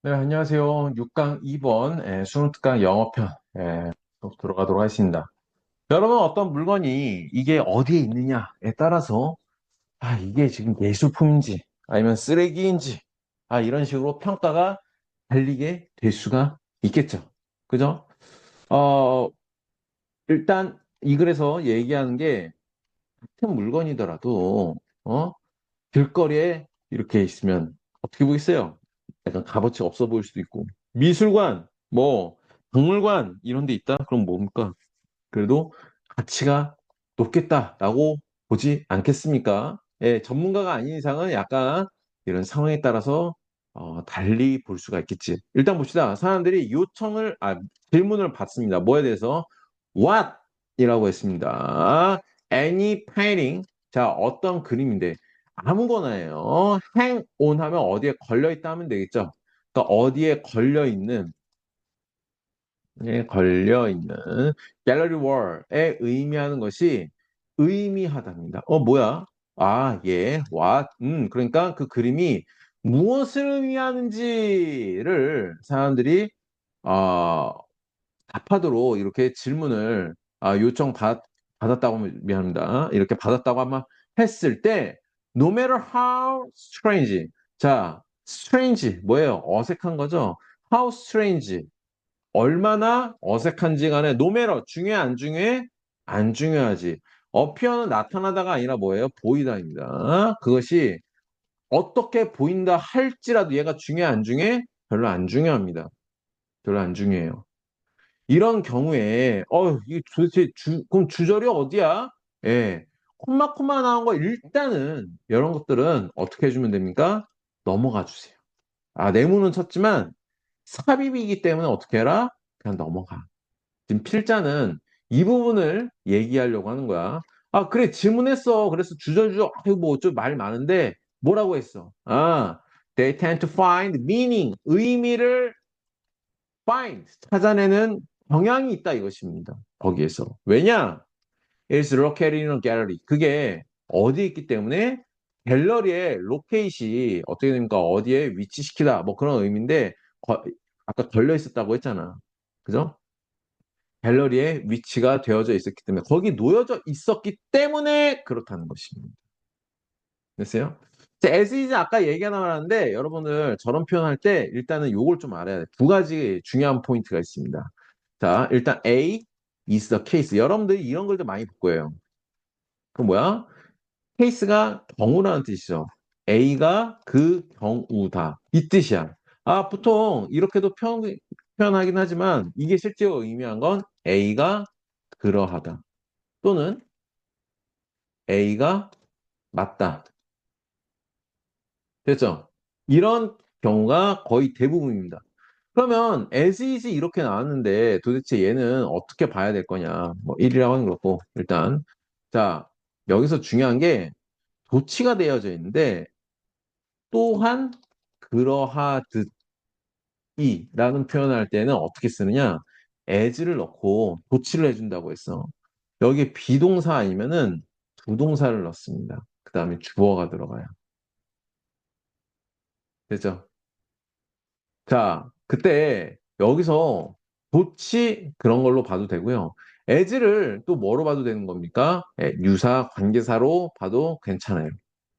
네, 안녕하세요. 6강 2번 수능특강 영어편 또 들어가도록 하겠습니다. 여러분 어떤 물건이 이게 어디에 있느냐에 따라서 이게 지금 예술품인지 아니면 쓰레기인지 이런 식으로 평가가 갈리게 될 수가 있겠죠. 그죠? 어, 일단 이 글에서 얘기하는 게 같은 물건이더라도 길거리에 이렇게 있으면 어떻게 보겠어요? 약간 값어치가 없어 보일 수도 있고. 미술관, 뭐, 박물관 이런 데 있다? 그럼 뭡니까? 그래도 가치가 높겠다라고 보지 않겠습니까? 예, 전문가가 아닌 이상은 약간 이런 상황에 따라서 달리 볼 수가 있겠지. 일단 봅시다. 사람들이 질문을 받습니다. 뭐에 대해서? What? 이라고 했습니다. Any painting? 자, 어떤 그림인데 아무거나예요. hang on 하면 어디에 걸려있다 하면 되겠죠. 그러니까 어디에 걸려있는 걸려있는 갤러리 월에 의미하는 것이 의미하답니다. 뭐야? 예, what? 그러니까 그 그림이 무엇을 의미하는지를 사람들이 어, 답하도록 이렇게 질문을 받았다고 미안합니다. 이렇게 받았다고 아마 했을 때 no matter how strange 자, strange 뭐예요? 어색한 거죠? how strange 얼마나 어색한지 간에 노매러 중요해 안 중요해? 안 중요하지. 어피어는 나타나다가 아니라 뭐예요? 보이다입니다. 그것이 어떻게 보인다 할지라도 얘가 중요해 안 중요해? 별로 안 중요합니다. 별로 안 중요해요. 이런 경우에 이게 도대체 그럼 주절이 어디야? 예. 콤마 나온 거 일단은 이런 것들은 어떻게 해주면 됩니까? 넘어가 주세요. 네모는 쳤지만 삽입이기 때문에 어떻게 해라? 그냥 넘어가. 지금 필자는 이 부분을 얘기하려고 하는 거야. 그래, 질문했어. 그래서 주저주저, 아이고, 뭐, 좀 말 많은데, 뭐라고 했어? They tend to find meaning, 의미를 찾아내는 경향이 있다 이것입니다. 거기에서. 왜냐? It's located in a gallery. 그게 어디에 있기 때문에 갤러리의 로케이시 어떻게 됩니까? 어디에 위치시키다. 뭐 그런 의미인데, 아까 걸려 있었다고 했잖아. 그죠? 갤러리에 위치가 되어져 있었기 때문에 거기 놓여져 있었기 때문에 그렇다는 것입니다. 됐어요? 자, as is 아까 얘기가 나왔는데 여러분들 저런 표현할 때 일단은 요걸 좀 알아야 돼. 두 가지 중요한 포인트가 있습니다. 자, 일단 A is the case. 여러분들이 이런 걸 좀 많이 볼 거예요. 그 뭐야? 케이스가 경우라는 뜻이죠. A가 그 경우다. 이 뜻이야. 보통 이렇게도 표현하긴 하지만 이게 실제로 의미한 건 A가 그러하다. 또는 A가 맞다. 됐죠? 이런 경우가 거의 대부분입니다. 그러면 as is 이렇게 나왔는데 도대체 얘는 어떻게 봐야 될 거냐? 뭐 1이라고 하는 거고 일단 자 여기서 중요한 게 도치가 되어져 있는데 또한 그러하듯이 라는 표현을 할 때는 어떻게 쓰느냐? as를 넣고 도치를 해준다고 했어. 여기 비동사 아니면은 부동사를 넣습니다. 그 다음에 주어가 들어가요. 됐죠? 자, 그때 여기서 도치 그런 걸로 봐도 되고요. as를 또 뭐로 봐도 되는 겁니까? 유사 관계사로 봐도 괜찮아요.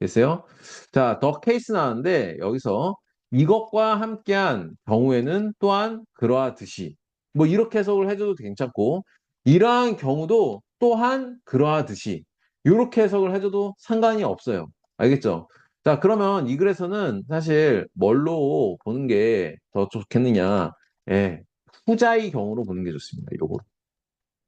됐어요? 자, 더 케이스 나왔는데 여기서 이것과 함께한 경우에는 또한 그러하듯이 뭐 이렇게 해석을 해줘도 괜찮고 이러한 경우도 또한 그러하듯이 이렇게 해석을 해줘도 상관이 없어요. 알겠죠? 자, 그러면 이 글에서는 사실 뭘로 보는 게 더 좋겠느냐? 예, 후자의 경우로 보는 게 좋습니다. 요거.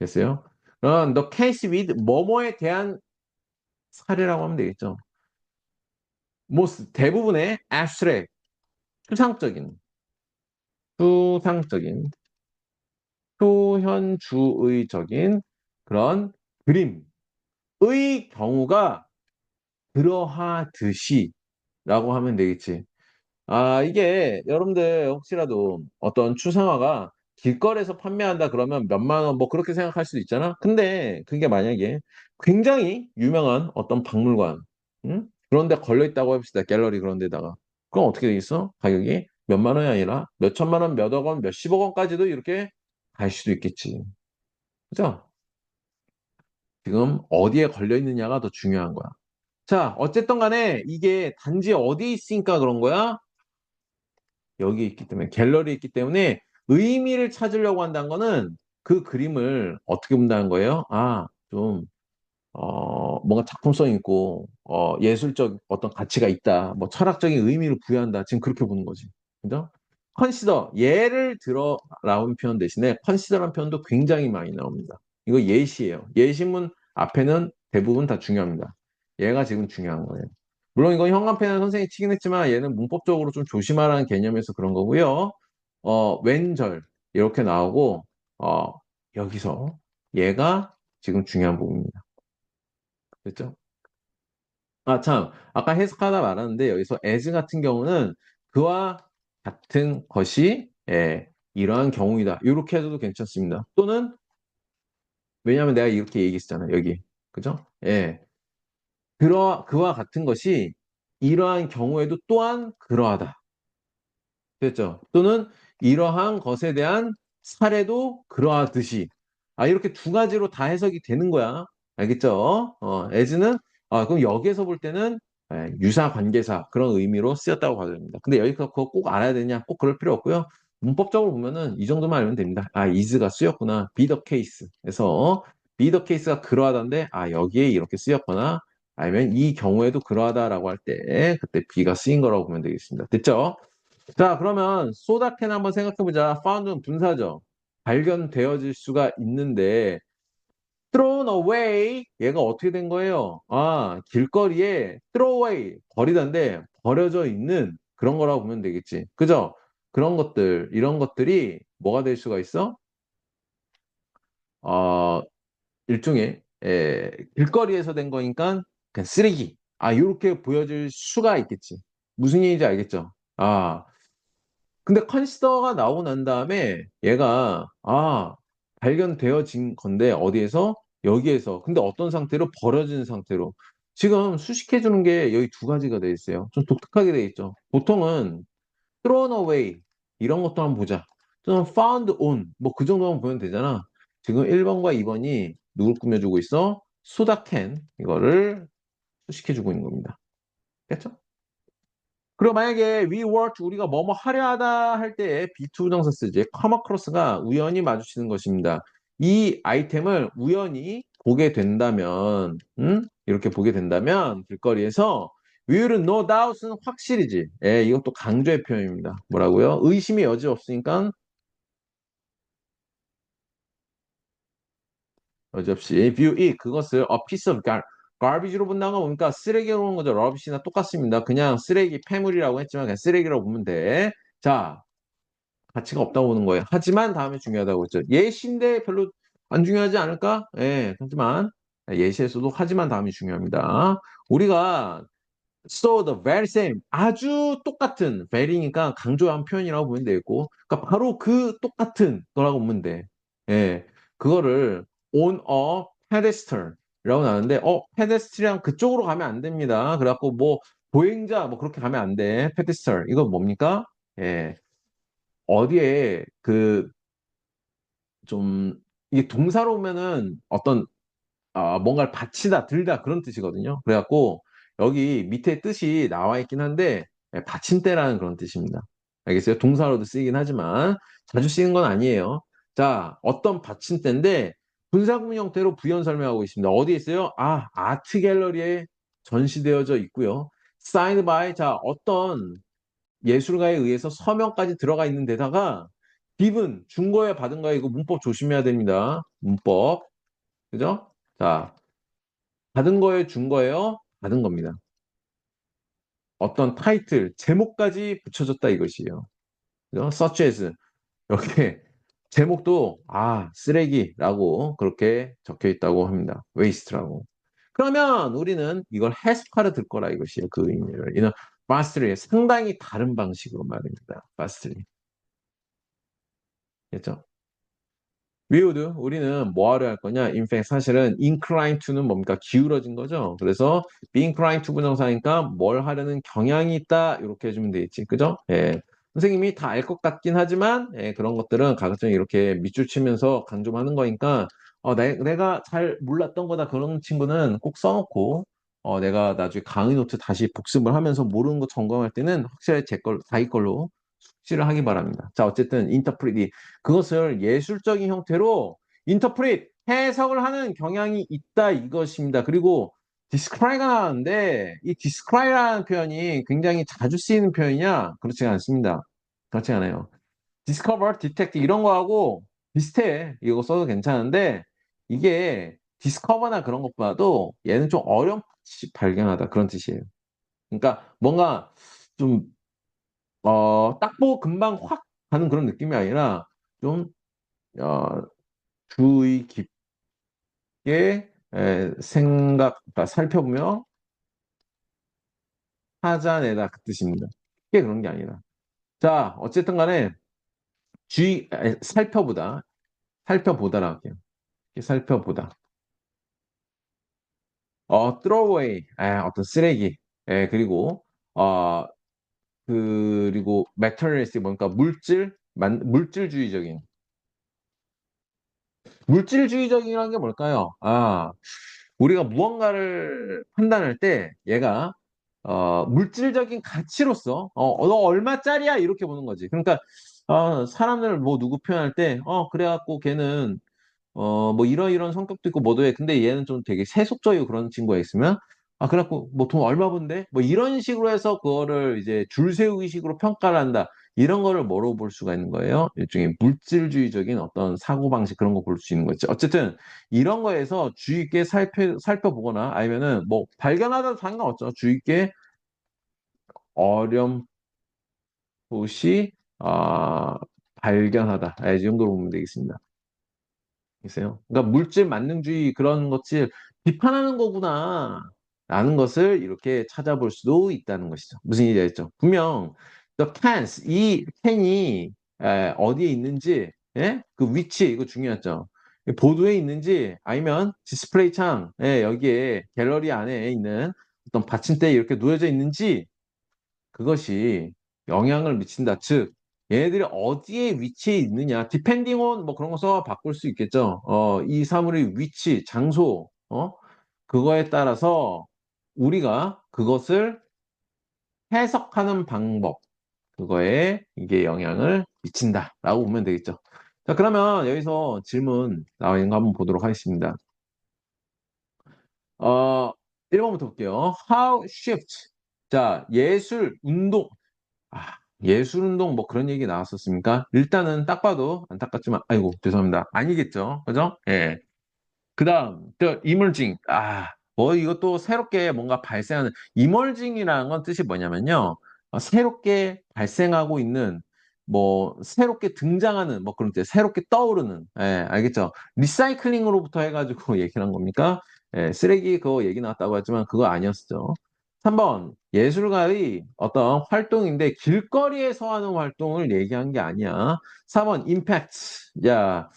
됐어요? 그럼 the case with 뭐뭐에 대한 사례라고 하면 되겠죠. 뭐 대부분의 abstract, 추상적인, 추상적인, 표현주의적인 그런 그림의 경우가 그러하듯이 라고 하면 되겠지. 이게 여러분들 혹시라도 어떤 추상화가 길거리에서 판매한다 그러면 몇만 원 뭐 그렇게 생각할 수도 있잖아. 근데 그게 만약에 굉장히 유명한 어떤 박물관, 응? 그런 데 걸려 있다고 해봅시다. 갤러리 그런 데다가. 그럼 어떻게 되겠어? 가격이 몇만 원이 아니라 몇 천만 원, 몇억 원, 몇십억 원까지도 이렇게 갈 수도 있겠지. 그죠? 지금 어디에 걸려 있느냐가 더 중요한 거야. 자, 어쨌든 간에 이게 단지 어디에 있으니까 그런 거야? 여기 있기 때문에, 갤러리에 있기 때문에 의미를 찾으려고 한다는 거는 그 그림을 어떻게 본다는 거예요? 아, 좀 뭔가 작품성 있고, 예술적 어떤 가치가 있다. 뭐, 철학적인 의미를 부여한다. 지금 그렇게 보는 거지. 그죠? 컨시더, 예를 들어, 라는 표현 대신에 컨시더라는 표현도 굉장히 많이 나옵니다. 이거 예시예요. 예시문 앞에는 대부분 다 중요합니다. 얘가 지금 중요한 거예요. 물론 이건 형광펜은 선생님이 치긴 했지만 얘는 문법적으로 좀 조심하라는 개념에서 그런 거고요. 왼절, 이렇게 나오고, 어, 여기서 얘가 지금 중요한 부분입니다. 됐죠? 아, 참. 아까 해석하다 말았는데, 여기서 as 같은 경우는 그와 같은 것이, 이러한 경우이다. 이렇게 해도 괜찮습니다. 또는, 왜냐하면 내가 이렇게 얘기했잖아요. 여기. 그죠? 예. 그와 같은 것이 이러한 경우에도 또한 그러하다. 됐죠? 또는 이러한 것에 대한 사례도 그러하듯이. 아, 이렇게 두 가지로 다 해석이 되는 거야. 알겠죠? as는, 그럼 여기에서 볼 때는 유사 관계사 그런 의미로 쓰였다고 봐야 됩니다. 근데 여기서 그거 꼭 알아야 되냐? 꼭 그럴 필요 없고요. 문법적으로 보면은 이 정도만 알면 됩니다. 아, is가 쓰였구나. be the case. 그래서 be the case가 그러하다인데, 아, 여기에 이렇게 쓰였거나, 아니면 이 경우에도 그러하다라고 할 때, 그때 be가 쓰인 거라고 보면 되겠습니다. 됐죠? 자, 그러면 소다캔 한번 생각해보자. found는 분사죠. 발견되어질 수가 있는데 thrown away 얘가 어떻게 된 거예요? 아, 길거리에 throw away 버리다인데 버려져 있는 그런 거라고 보면 되겠지. 그죠? 그런 것들, 이런 것들이 뭐가 될 수가 있어? 어, 일종의 길거리에서 된 거니까 그냥 쓰레기. 아, 이렇게 보여질 수가 있겠지. 무슨 얘기인지 알겠죠? 아, 근데 컨시더가 나오고 난 다음에 얘가 발견되어진 건데 어디에서? 여기에서. 근데 어떤 상태로? 버려진 상태로. 지금 수식해 주는 게 여기 두 가지가 돼 있어요. 좀 독특하게 돼 있죠. 보통은 thrown away 이런 것도 한번 보자. 좀 found on 뭐 그 정도만 보면 되잖아. 지금 1번과 2번이 누굴 꾸며주고 있어? 소다캔 이거를 수식해 주고 있는 겁니다. 됐죠? 그리고 만약에 we were to 우리가 뭐뭐 하려 하다 할 때 비투부정사 쓰지. come across가 우연히 마주치는 것입니다. 이 아이템을 우연히 보게 된다면, 이렇게 보게 된다면 길거리에서 we will no doubt은 확실이지. 예, 이것도 강조의 표현입니다. 뭐라고요? 의심의 여지 없으니까 여지없이 view it 그것을 a piece of garbage로 본다는 거 보니까 쓰레기로 보는 거죠. rubbish나 똑같습니다. 그냥 쓰레기 폐물이라고 했지만 그냥 쓰레기라고 보면 돼. 자, 가치가 없다고 보는 거예요. 하지만 다음에 중요하다고 했죠. 예시인데 별로 안 중요하지 않을까? 예, 하지만 예시에서도 하지만 다음이 중요합니다. 우리가 so the very same 아주 똑같은 very니까 강조한 표현이라고 보면 되겠고 그러니까 바로 그 똑같은 거라고 보면 돼. 예, 그거를 on a pedestal 이라고 나오는데 페데스트리안 그쪽으로 가면 안 됩니다. 그래갖고 뭐 보행자 뭐 그렇게 가면 안 돼. 페데스탈 이거 뭡니까? 예, 어디에 그 좀 이게 동사로 오면은 어떤 뭔가를 받치다 들다 그런 뜻이거든요. 그래갖고 여기 밑에 뜻이 나와 있긴 한데 받침대라는 그런 뜻입니다. 알겠어요? 동사로도 쓰이긴 하지만 자주 쓰이는 건 아니에요. 자, 어떤 받침대인데 분사구문 형태로 부연 설명하고 있습니다. 어디에 있어요? 아트 갤러리에 전시되어져 있고요. signed by 자, 어떤 예술가에 의해서 서명까지 들어가 있는 데다가 기분 준 거야 받은 거야 이거 문법 조심해야 됩니다. 문법 그죠? 자 받은 거에 준 거예요 받은 겁니다. 어떤 타이틀 제목까지 붙여줬다 이것이에요. 그죠? such as 이렇게 제목도 쓰레기라고 그렇게 적혀 있다고 합니다. waste라고. 그러면 우리는 이걸 해석하러 들 거라 이것이에요. 그 의미를. 이는 vastly 상당히 다른 방식으로 말입니다. vastly. 됐죠? would 우리는 뭐 하려 할 거냐? in fact 사실은 incline to는 뭡니까? 기울어진 거죠. 그래서 be inclined to 부정사니까 뭘 하려는 경향이 있다 이렇게 해주면 되겠지. 그죠? 예. 선생님이 다 알 것 같긴 하지만 그런 것들은 가급적 이렇게 밑줄 치면서 강조하는 거니까 내가 잘 몰랐던 거다 그런 친구는 꼭 써놓고 내가 나중에 강의 노트 다시 복습을 하면서 모르는 거 점검할 때는 확실히 자기 걸로 숙지를 하기 바랍니다. 자, 어쨌든 인터프리트 그것을 예술적인 형태로 인터프리트 해석을 하는 경향이 있다 이것입니다. 그리고 디스크라이가 나왔는데 이 디스크라이라는 표현이 굉장히 자주 쓰이는 표현이냐? 그렇지 않습니다. 그렇지 않아요. 디스커버, 디텍트 이런 거하고 비슷해. 이거 써도 괜찮은데 이게 디스커버나 그런 것보다도 얘는 좀 어렴풋이 발견하다 그런 뜻이에요. 그러니까 뭔가 좀 딱 보고 금방 확 가는 그런 느낌이 아니라 좀 어, 주의 깊게 그러니까 살펴보며 찾아내다 그 뜻입니다. 쉽게 그런 게 아니라. 자, 어쨌든 간에 살펴보다, 살펴보다라고 할게요. 살펴보다. throw away, 어떤 쓰레기, 그리고, 그리고 materialistic, 뭔가 물질주의적인. 물질주의적이라는 게 뭘까요? 우리가 무언가를 판단할 때 얘가 물질적인 가치로서 너 얼마짜리야 이렇게 보는 거지. 그러니까 사람들 뭐 누구 표현할 때 그래갖고 걔는 뭐 이런 성격도 있고 뭐도 해. 근데 얘는 좀 되게 세속적이고 그런 친구가 있으면 그래갖고 뭐 돈 얼마 번데? 뭐 이런 식으로 해서 그거를 이제 줄 세우기 식으로 평가를 한다. 이런 거를 뭐로 볼 수가 있는 거예요? 일종의 물질주의적인 어떤 사고방식 그런 거 볼 수 있는 거죠. 어쨌든 이런 거에서 주의 있게 살펴보거나 아니면은 뭐 발견하다도 상관없죠. 주의 있게 어렴풋이 발견하다. 이 정도로 보면 되겠습니다. 있어요. 그러니까 물질 만능주의 그런 것을 비판하는 거구나 라는 것을 이렇게 찾아볼 수도 있다는 것이죠. 무슨 얘기가 있죠? 분명 the cans 이 캔이 어디에 있는지 그 위치 이거 중요하죠. 보도에 있는지 아니면 디스플레이 창 여기에 갤러리 안에 있는 어떤 받침대에 이렇게 놓여져 있는지 그것이 영향을 미친다. 즉, 얘네들이 어디에 위치해 있느냐. depending on 뭐 그런 거 써 바꿀 수 있겠죠. 이 사물의 위치, 장소, 그거에 따라서 우리가 그것을 해석하는 방법, 그거에 이게 영향을 미친다라고 보면 되겠죠. 자, 그러면 여기서 질문 나와 있는 거 한번 보도록 하겠습니다. 어, 1번부터 볼게요. How shift. 자, 예술, 운동, 예술운동 뭐 그런 얘기 나왔었습니까? 일단은 딱 봐도 안타깝지만 아이고 죄송합니다. 아니겠죠. 그죠? 예. 그다음 또 이멀징. 뭐 이것도 새롭게 뭔가 발생하는 이멀징이라는 건 뜻이 뭐냐면요. 새롭게 발생하고 있는 뭐 새롭게 등장하는 뭐 그런 뜻, 새롭게 떠오르는. 알겠죠? 리사이클링으로부터 해가지고 얘기를 한 겁니까? 쓰레기 그거 얘기 나왔다고 했지만 그거 아니었죠. 3번 예술가의 어떤 활동인데 길거리에서 하는 활동을 얘기한 게 아니야. 4번 임팩트. 야,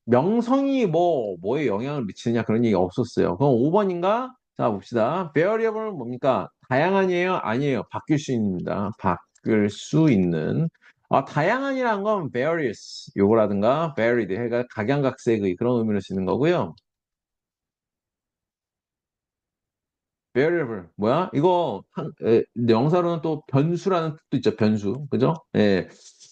명성이 뭐에 영향을 미치느냐 그런 얘기 없었어요. 그럼 5번인가? 자, 봅시다. variable은 뭡니까? 다양한이에요? 아니에요. 바뀔 수 있습니다. 바뀔 수 있는. 다양한이란 건 various 요거라든가 varied 해가 각양각색의 그런 의미로 쓰는 거고요. variable 뭐야? 이거 영사로는 또 변수라는 뜻도 있죠. 변수. 그죠? 예.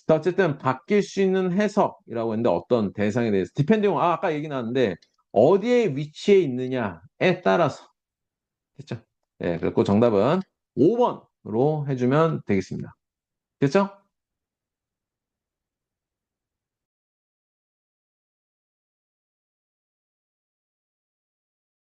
자, 어쨌든 바뀔 수 있는 해석이라고 했는데 어떤 대상에 대해서 depending on 아까 얘기 나왔는데 어디에 위치해 있느냐에 따라서 됐죠? 예. 그리고 정답은 5번으로 해주면 되겠습니다. 됐죠?